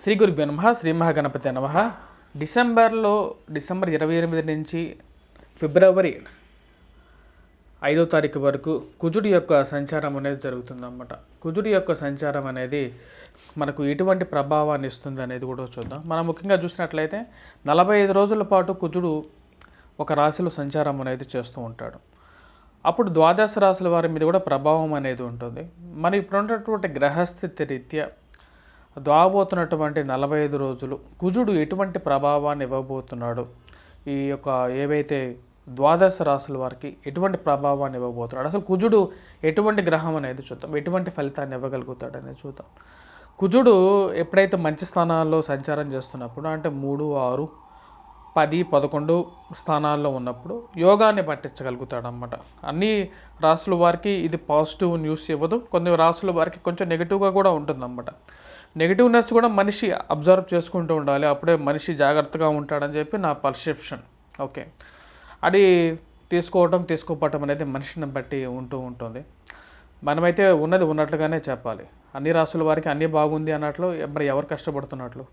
శ్రీ గురుభ్యో నమః. శ్రీ మహాగణపతి నమః. డిసెంబర్ 28 నుంచి ఫిబ్రవరి 5వ తారీఖు వరకు కుజుడి యొక్క సంచారం అనేది జరుగుతుందన్నమాట. కుజుడి యొక్క సంచారం అనేది మనకు ఎటువంటి ప్రభావాన్ని ఇస్తుంది అనేది కూడా చూద్దాం. మనం ముఖ్యంగా చూసినట్లయితే 45 రోజుల పాటు కుజుడు ఒక రాశిలో సంచారం అనేది చేస్తూ ఉంటాడు. అప్పుడు ద్వాదశ రాశుల వారి మీద కూడా ప్రభావం అనేది ఉంటుంది. మరి ఇప్పుడు ఉన్నటువంటి గ్రహస్థితి రీత్యా ద్వాబోతున్నటువంటి 45 రోజులు కుజుడు ఎటువంటి ప్రభావాన్ని ఇవ్వబోతున్నాడు, ఈ యొక్క ఏవైతే ద్వాదశ రాశుల వారికి ఎటువంటి ప్రభావాన్ని ఇవ్వబోతున్నాడు, అసలు కుజుడు ఎటువంటి గ్రహం అనేది చూద్దాం, ఎటువంటి ఫలితాన్ని ఇవ్వగలుగుతాడు అనేది చూద్దాం. కుజుడు ఎప్పుడైతే మంచి స్థానాల్లో సంచారం చేస్తున్నప్పుడు అంటే 3, 6, 10, 11 స్థానాల్లో ఉన్నప్పుడు యోగాన్ని పట్టించగలుగుతాడు అన్నమాట. అన్ని రాశుల వారికి ఇది పాజిటివ్ న్యూస్ ఇవ్వదు, కొన్ని రాశుల వారికి కొంచెం నెగిటివ్గా కూడా ఉంటుందన్నమాట. నెగిటివ్నెస్ కూడా మనిషి అబ్జర్వ్ చేసుకుంటూ ఉండాలి, అప్పుడే మనిషి జాగ్రత్తగా ఉంటాడని చెప్పి నా పర్సెప్షన్. ఓకే, అది తీసుకోకపోవటం అనేది మనిషిని బట్టి ఉంటూ ఉంటుంది. మనమైతే ఉన్నది ఉన్నట్లుగానే చెప్పాలి. అన్ని రాసుల వారికి అన్నీ బాగుంది అన్నట్లు, మరి ఎవరు కష్టపడుతున్నట్లు.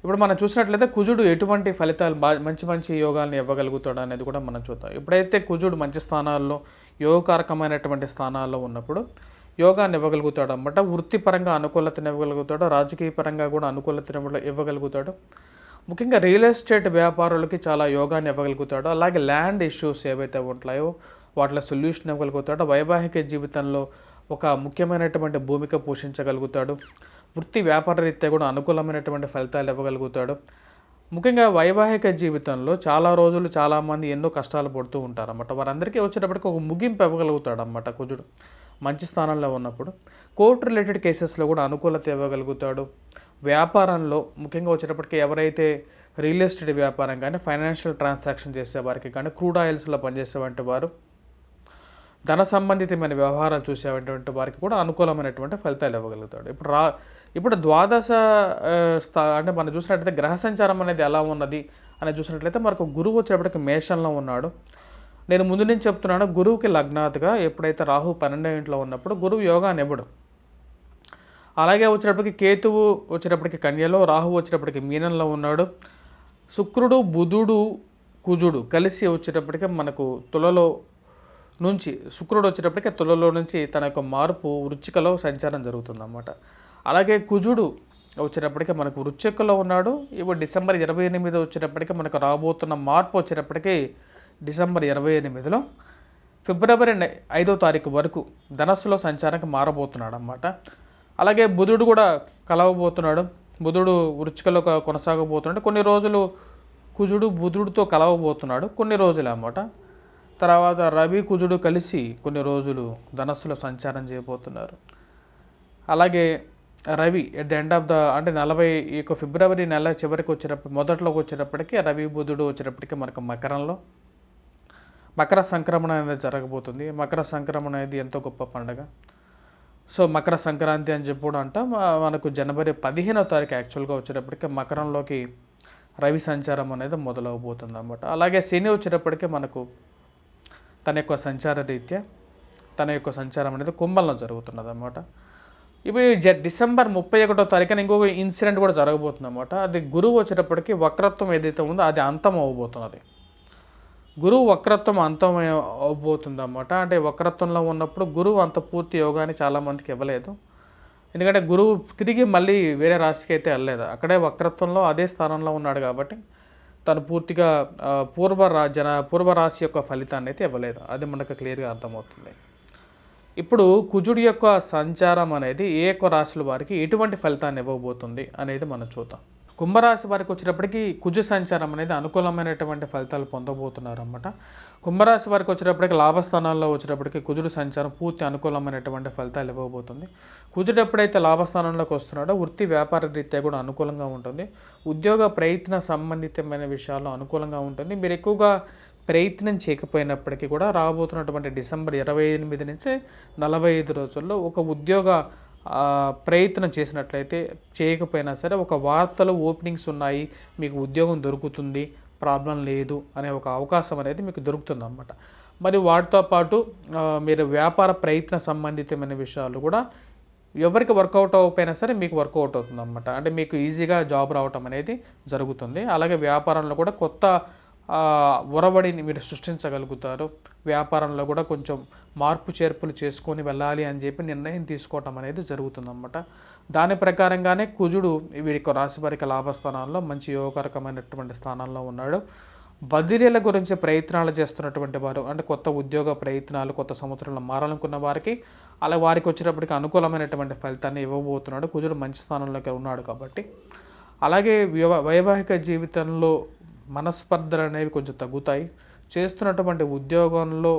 ఇప్పుడు మనం చూసినట్లయితే కుజుడు ఎటువంటి ఫలితాలు మంచి యోగాలను ఇవ్వగలుగుతాడు అనేది కూడా మనం చూద్దాం. ఎప్పుడైతే కుజుడు మంచి స్థానాల్లో యోగకారకమైనటువంటి స్థానాల్లో ఉన్నప్పుడు యోగాన్ని ఇవ్వగలుగుతాడు అన్నమాట. వృత్తిపరంగా అనుకూలతను ఇవ్వగలుగుతాడు, రాజకీయ పరంగా కూడా అనుకూలతను ఇవ్వగలుగుతాడు. ముఖ్యంగా రియల్ ఎస్టేట్ వ్యాపారులకి చాలా యోగాన్ని ఇవ్వగలుగుతాడు. అలాగే ల్యాండ్ ఇష్యూస్ ఏవైతే ఉంటాయో వాటిలో సొల్యూషన్ ఇవ్వగలుగుతాడు. వైవాహిక జీవితంలో ఒక ముఖ్యమైనటువంటి భూమిక పోషించగలుగుతాడు. వృత్తి వ్యాపార రీత్యా కూడా అనుకూలమైనటువంటి ఫలితాలు ఇవ్వగలుగుతాడు. ముఖ్యంగా వైవాహిక జీవితంలో చాలా రోజులు చాలామంది ఎన్నో కష్టాలు పడుతూ ఉంటారన్నమాట. వారందరికీ వచ్చేటప్పటికి ఒక ముగింపు ఇవ్వగలుగుతాడు అన్నమాట కుజుడు మంచి స్థానంలో ఉన్నప్పుడు. కోర్టు రిలేటెడ్ కేసెస్లో కూడా అనుకూలత ఇవ్వగలుగుతాడు. వ్యాపారంలో ముఖ్యంగా వచ్చేటప్పటికి ఎవరైతే రియల్ ఎస్టేట్ వ్యాపారం కానీ ఫైనాన్షియల్ ట్రాన్సాక్షన్ చేసేవారికి కానీ క్రూడ్ ఆయిల్స్లో పనిచేసేటువంటి వారు, ధన సంబంధితమైన వ్యవహారాలు చూసేటువంటి వారికి కూడా అనుకూలమైనటువంటి ఫలితాలు ఇవ్వగలుగుతాడు. ఇప్పుడు ద్వాదశ అంటే మనం చూసినట్లయితే గ్రహ సంచారం అనేది ఎలా ఉన్నది అని చూసినట్లయితే మనకు గురువు వచ్చేటప్పటికి మేషంలో ఉన్నాడు. నేను ముందు నుంచి చెప్తున్నాను, గురువుకి లగ్నాత్గా ఎప్పుడైతే రాహు 12వ ఇంట్లో ఉన్నప్పుడు గురువు యోగాన్ని ఇవ్వడు. అలాగే వచ్చేటప్పటికి కేతువు వచ్చేటప్పటికి కన్యలో, రాహు వచ్చేటప్పటికి మీనంలో ఉన్నాడు. శుక్రుడు, బుధుడు, కుజుడు కలిసి వచ్చేటప్పటికి మనకు తులలో నుంచి, శుక్రుడు వచ్చేటప్పటికి తులలో నుంచి తన యొక్క మార్పు వృచ్చికలో సంచారం జరుగుతుందన్నమాట. అలాగే కుజుడు వచ్చేటప్పటికి మనకు వృచ్చికలో ఉన్నాడు. ఇప్పుడు డిసెంబర్ 28 వచ్చేటప్పటికి మనకు రాబోతున్న మార్పు వచ్చేటప్పటికి డిసెంబర్ 28లో ఫిబ్రవరి 5వ తారీఖు వరకు ధనస్సులో సంచారానికి మారబోతున్నాడు అన్నమాట. అలాగే బుధుడు కూడా కలవబోతున్నాడు. బుధుడు వృచ్చికలో కొనసాగబోతున్నాడు. కొన్ని రోజులు కుజుడు బుధుడితో కలవబోతున్నాడు, కొన్ని రోజులు అన్నమాట. తర్వాత రవి కుజుడు కలిసి కొన్ని రోజులు ధనస్సులో సంచారం చేయబోతున్నారు. అలాగే Ravi at the end of అంటే 40 ఫిబ్రవరి నెల చివరికి మొదట్లోకి వచ్చేటప్పటికి రవి బుధుడు వచ్చేటప్పటికి మనకు మకర సంక్రమణ అనేది జరగబోతుంది. మకర సంక్రమణ అనేది ఎంతో గొప్ప పండుగ. సో మకర సంక్రాంతి అని చెప్పి కూడా అంటాం. మనకు జనవరి 15వ తారీఖు యాక్చువల్గా వచ్చేటప్పటికి మకరంలోకి రవి సంచారం అనేది మొదలవబోతుంది అన్నమాట. అలాగే శని వచ్చేటప్పటికి మనకు తన యొక్క సంచార రీత్యా తన యొక్క సంచారం అనేది కుంభంలో జరుగుతున్నది అన్నమాట. ఇవి డిసెంబర్ 31వ తారీఖున ఇంకొక ఇన్సిడెంట్ కూడా జరగబోతుంది అన్నమాట. అది గురువు వచ్చేటప్పటికి వక్రత్వం ఏదైతే ఉందో అది అంతం అవ్వబోతున్నది. గురువు వక్రత్వం అంతం అవ్వబోతుంది అన్నమాట. అంటే వక్రత్వంలో ఉన్నప్పుడు గురువు అంత పూర్తి యోగాన్ని చాలామందికి ఇవ్వలేదు. ఎందుకంటే గురువు తిరిగి మళ్ళీ వేరే రాశికి అయితే వెళ్ళలేదు, అక్కడే వక్రత్వంలో అదే స్థానంలో ఉన్నాడు కాబట్టి తను పూర్తిగా పూర్వ రాశి యొక్క ఫలితాన్ని అయితే ఇవ్వలేదు. అది మనకు క్లియర్గా అర్థమవుతుంది. ఇప్పుడు కుజుడి యొక్క సంచారం అనేది ఏ యొక్క రాశుల వారికి ఎటువంటి ఫలితాన్ని ఇవ్వబోతుంది అనేది మనం చూద్దాం. కుంభరాశి వారికి వచ్చేటప్పటికి కుజు సంచారం అనేది అనుకూలమైనటువంటి ఫలితాలు పొందబోతున్నారు అన్నమాట. కుంభరాశి వారికి వచ్చేటప్పటికి లాభస్థానాల్లో వచ్చేటప్పటికి కుజుడు సంచారం పూర్తి అనుకూలమైనటువంటి ఫలితాలు ఇవ్వబోతుంది. కుజుడు ఎప్పుడైతే లాభస్థానంలోకి వస్తున్నాడో వృత్తి వ్యాపార రీత్యా కూడా అనుకూలంగా ఉంటుంది. ఉద్యోగ ప్రయత్న సంబంధితమైన విషయాల్లో అనుకూలంగా ఉంటుంది. మీరు ఎక్కువగా ప్రయత్నం చేయకపోయినప్పటికీ కూడా రాబోతున్నటువంటి డిసెంబర్ 28 నుంచి 45 రోజుల్లో ఒక ఉద్యోగ ప్రయత్నం చేసినట్లయితే, చేయకపోయినా సరే ఒక వార్తలు ఓపెనింగ్స్ ఉన్నాయి, మీకు ఉద్యోగం దొరుకుతుంది, ప్రాబ్లం లేదు అనే ఒక అవకాశం అనేది మీకు దొరుకుతుంది అన్నమాట. మరి వాటితో పాటు మీరు వ్యాపార ప్రయత్న సంబంధితమైన విషయాలు కూడా ఎవరికి వర్కౌట్ అవ్వకపోయినా సరే మీకు వర్కౌట్ అవుతుంది అనమాట. అంటే మీకు ఈజీగా జాబ్ రావటం అనేది జరుగుతుంది. అలాగే వ్యాపారంలో కూడా కొత్త ఒరవడిని మీరు సృష్టించగలుగుతారు. వ్యాపారంలో కూడా కొంచెం మార్పు చేర్పులు చేసుకొని వెళ్ళాలి అని చెప్పి నిర్ణయం తీసుకోవటం అనేది జరుగుతుందన్నమాట. దాని ప్రకారంగానే కుజుడు వీరికి రాశి వారికి లాభస్థానాల్లో మంచి యోగకరకమైనటువంటి స్థానాల్లో ఉన్నాడు. బదిలీల గురించి ప్రయత్నాలు చేస్తున్నటువంటి వారు, అంటే కొత్త ఉద్యోగ ప్రయత్నాలు, కొత్త సంవత్సరంలో మారాలనుకున్న వారికి అలా వారికి వచ్చేటప్పటికి అనుకూలమైనటువంటి ఫలితాన్ని ఇవ్వబోతున్నాడు. కుజుడు మంచి స్థానంలోకి ఉన్నాడు కాబట్టి. అలాగే వైవాహిక జీవితంలో మనస్పర్ధలు అనేవి కొంచెం తగ్గుతాయి. చేస్తున్నటువంటి ఉద్యోగంలో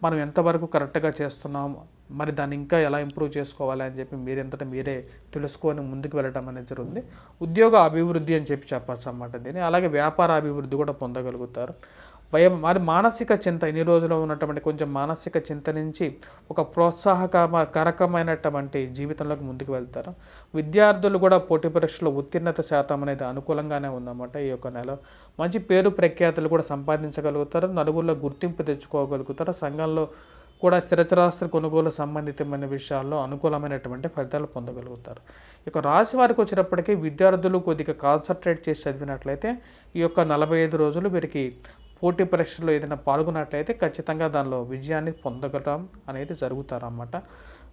మనం ఎంతవరకు కరెక్ట్గా చేస్తున్నాము, మరి దాన్ని ఇంకా ఎలా ఇంప్రూవ్ చేసుకోవాలి అని చెప్పి మీరంతటా మీరే తెలుసుకొని ముందుకు వెళ్ళడం అనేది జరుగుతుంది. ఉద్యోగ అభివృద్ధి అని చెప్పి చెప్పచ్చు అన్నమాట దీన్ని. అలాగే వ్యాపార అభివృద్ధి కూడా పొందగలుగుతారు. మరి మానసిక చింత, ఇన్ని రోజులు ఉన్నటువంటి కొంచెం మానసిక చింత నుంచి ఒక ప్రోత్సాహకరకమైనటువంటి జీవితంలోకి ముందుకు వెళ్తారు. విద్యార్థులు కూడా పోటీ పరీక్షలో ఉత్తీర్ణత శాతం అనేది అనుకూలంగానే ఉందన్నమాట. ఈ యొక్క నెల మంచి పేరు ప్రఖ్యాతులు కూడా సంపాదించగలుగుతారు. నలుగురిలో గుర్తింపు తెచ్చుకోగలుగుతారు. సంఘంలో కూడా స్థిరచరాస్తి కొనుగోలు సంబంధితమైన విషయాల్లో అనుకూలమైనటువంటి ఫలితాలు పొందగలుగుతారు. ఇక రాశి వారికి వచ్చేటప్పటికీ విద్యార్థులు కొద్దిగా కాన్సన్ట్రేట్ చేసి చదివినట్లయితే ఈ యొక్క 45 రోజులు వీరికి పోటీ పరీక్షల్లో ఏదైనా పాల్గొన్నట్లయితే ఖచ్చితంగా దానిలో విజయాన్ని పొందగలం అనేది జరుగుతారన్నమాట.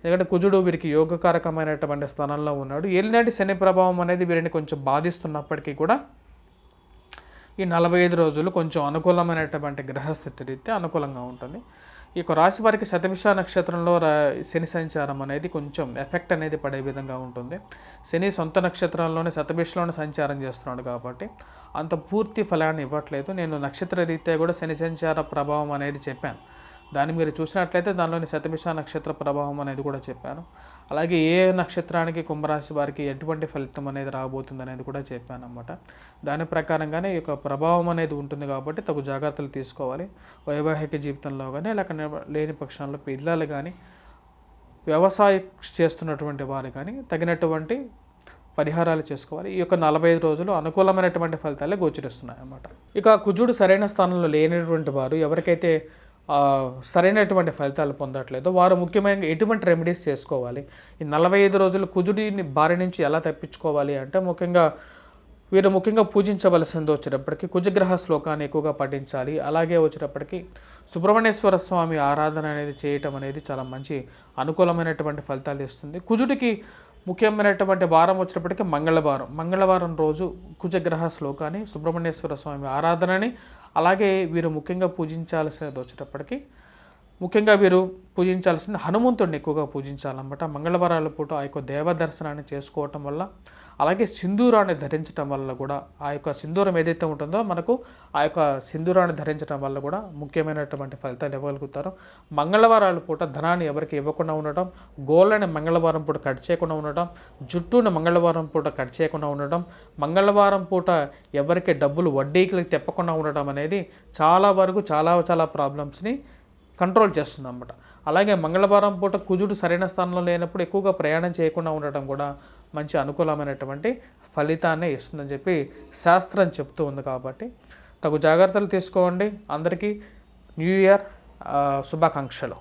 ఎందుకంటే కుజుడు వీరికి యోగకారకమైనటువంటి స్థానంలో ఉన్నాడు. ఏలినాటి శని ప్రభావం అనేది వీరిని కొంచెం బాధిస్తున్నప్పటికీ కూడా ఈ 45 రోజులు కొంచెం అనుకూలమైనటువంటి గ్రహస్థితి రీత్యా అనుకూలంగా ఉంటుంది. ఈ యొక్క రాశి వారికి శతభిష నక్షత్రంలో శని సంచారం అనేది కొంచెం ఎఫెక్ట్ అనేది పడే విధంగా ఉంటుంది. శని సొంత నక్షత్రంలోనే శతభిషలోనే సంచారం చేస్తున్నాడు కాబట్టి అంత పూర్తి ఫలాన్ని ఇవ్వట్లేదు. నేను నక్షత్ర రీత్యా కూడా శని సంచార ప్రభావం అనేది చెప్పాను. దాన్ని మీరు చూసినట్లయితే దానిలోని శతభిష నక్షత్ర ప్రభావం అనేది కూడా చెప్పాను. అలాగే ఏ నక్షత్రానికి కుంభరాశి వారికి ఎటువంటి ఫలితం అనేది రాబోతుంది అనేది కూడా చెప్పాను అన్నమాట. దాని ప్రకారంగానే ఈ యొక్క ప్రభావం అనేది ఉంటుంది కాబట్టి తగు జాగ్రత్తలు తీసుకోవాలి. వైవాహిక జీవితంలో కానీ లేని పక్షంలో పిల్లలు కానీ వ్యవసాయం చేస్తున్నటువంటి వారు కానీ తగినటువంటి పరిహారాలు చేసుకోవాలి. ఈ యొక్క 45 రోజులు అనుకూలమైనటువంటి ఫలితాలే గోచరిస్తున్నాయి అన్నమాట. ఇక కుజుడు సరైన స్థానంలో లేనటువంటి వారు, ఎవరికైతే సరైనటువంటి ఫలితాలు పొందట్లేదు వారు ముఖ్యంగా ఎటువంటి రెమెడీస్ చేసుకోవాలి, ఈ 45 రోజులు కుజుడిని బారి నుంచి ఎలా తప్పించుకోవాలి అంటే వీరు ముఖ్యంగా పూజించవలసింది వచ్చేటప్పటికి కుజగ్రహ శ్లోకాన్ని ఎక్కువగా పఠించాలి. అలాగే వచ్చేటప్పటికి సుబ్రహ్మణ్యేశ్వర స్వామి ఆరాధన అనేది చేయటం అనేది చాలా మంచి అనుకూలమైనటువంటి ఫలితాలు ఇస్తుంది. కుజుడికి ముఖ్యమైనటువంటి వారం వచ్చేటప్పటికి మంగళవారం రోజు కుజగ్రహ శ్లోకాన్ని, సుబ్రహ్మణ్యేశ్వర స్వామి ఆరాధనని, అలాగే వీరు ముఖ్యంగా పూజించాల్సినది వచ్చేటప్పటికి వీరు పూజించాల్సింది హనుమంతుడిని ఎక్కువగా పూజించాలన్నమాట. మంగళవారాల పూట ఆ యొక్క దేవ దర్శనాన్ని చేసుకోవటం వల్ల, అలాగే సింధూరాన్ని ధరించడం వల్ల కూడా, ఆ యొక్క సింధూరం ఏదైతే ఉంటుందో మనకు ఆ యొక్క సింధూరాన్ని ధరించడం వల్ల కూడా ముఖ్యమైనటువంటి ఫలితాలు ఇవ్వగలుగుతారు. మంగళవారాల పూట ధనాన్ని ఎవరికి ఇవ్వకుండా ఉండటం, గోళ్ళని మంగళవారం పూట కట్ చేయకుండా ఉండటం, జుట్టుని మంగళవారం పూట కట్ చేయకుండా ఉండటం, మంగళవారం పూట ఎవరికి డబ్బులు వడ్డీకి తెప్పకుండా ఉండటం అనేది చాలా వరకు చాలా ప్రాబ్లమ్స్ని కంట్రోల్ చేస్తుంది అన్నమాట. అలాగే మంగళవారం పూట కుజుడు సరైన స్థానంలో లేనప్పుడు ఎక్కువగా ప్రయాణం చేయకుండా ఉండటం కూడా మంచి అనుకూలమైనటువంటి ఫలితాన్ని ఇస్తుందని చెప్పి శాస్త్రం చెప్తూ ఉంది. కాబట్టి తగు జాగ్రత్తలు తీసుకోండి. అందరికీ న్యూ ఇయర్ శుభాకాంక్షలు.